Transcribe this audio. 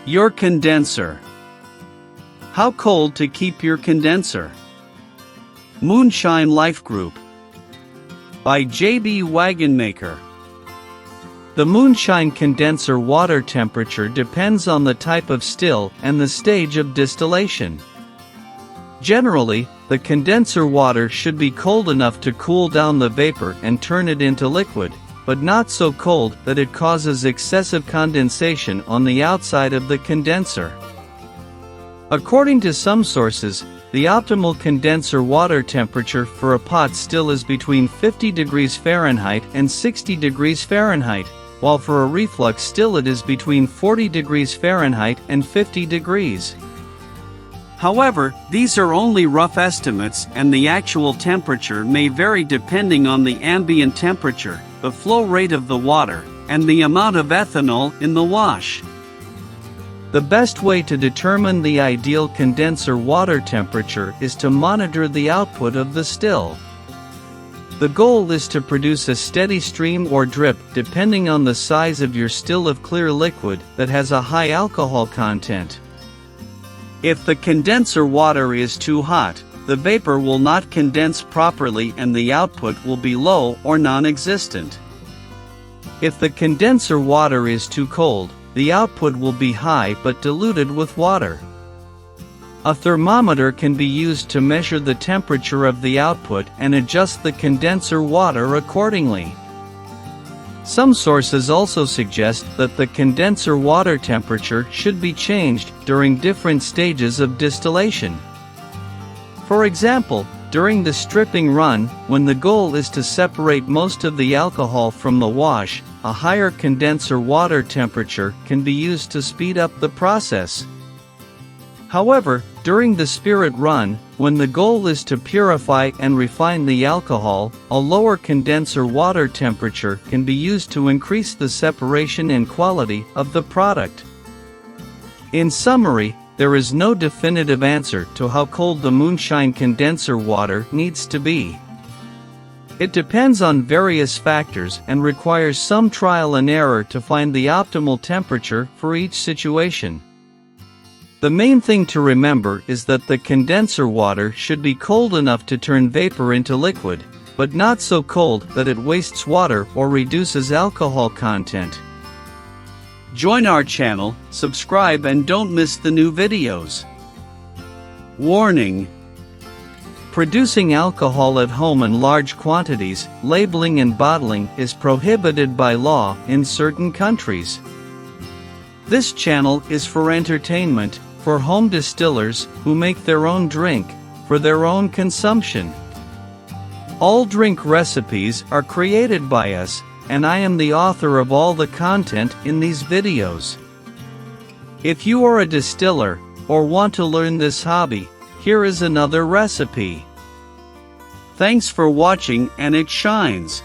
Your condenser. How cold to keep your condenser? Moonshine Life Group by J.B. Wagonmaker. The Moonshine condenser water temperature depends on the type of still and the stage of distillation. Generally, the condenser water should be cold enough to cool down the vapor and turn it into liquid, but not so cold that it causes excessive condensation on the outside of the condenser. According to some sources, the optimal condenser water temperature for a pot still is between 50 degrees Fahrenheit and 60 degrees Fahrenheit, while for a reflux still it is between 40 degrees Fahrenheit and 50 degrees. However, these are only rough estimates, and the actual temperature may vary depending on the ambient temperature, the flow rate of the water, and the amount of ethanol in the wash. The best way to determine the ideal condenser water temperature is to monitor the output of the still. The goal is to produce a steady stream or drip depending on the size of your still of clear liquid that has a high alcohol content. If the condenser water is too hot, the vapor will not condense properly and the output will be low or non-existent. If the condenser water is too cold, the output will be high but diluted with water. A thermometer can be used to measure the temperature of the output and adjust the condenser water accordingly. Some sources also suggest that the condenser water temperature should be changed during different stages of distillation. For example, during the stripping run, when the goal is to separate most of the alcohol from the wash, a higher condenser water temperature can be used to speed up the process. However, during the spirit run, when the goal is to purify and refine the alcohol, a lower condenser water temperature can be used to increase the separation and quality of the product. In summary, there is no definitive answer to how cold the Moonshine condenser water needs to be. It depends on various factors and requires some trial and error to find the optimal temperature for each situation. The main thing to remember is that the condenser water should be cold enough to turn vapor into liquid, but not so cold that it wastes water or reduces alcohol content. Join our channel, subscribe, and don't miss the new videos. Warning: producing alcohol at home in large quantities, labeling and bottling is prohibited by law in certain countries. This channel is for entertainment, for home distillers who make their own drink, for their own consumption. All drink recipes are created by us, and I am the author of all the content in these videos. If you are a distiller, or want to learn this hobby, here is another recipe. Thanks for watching, and it shines.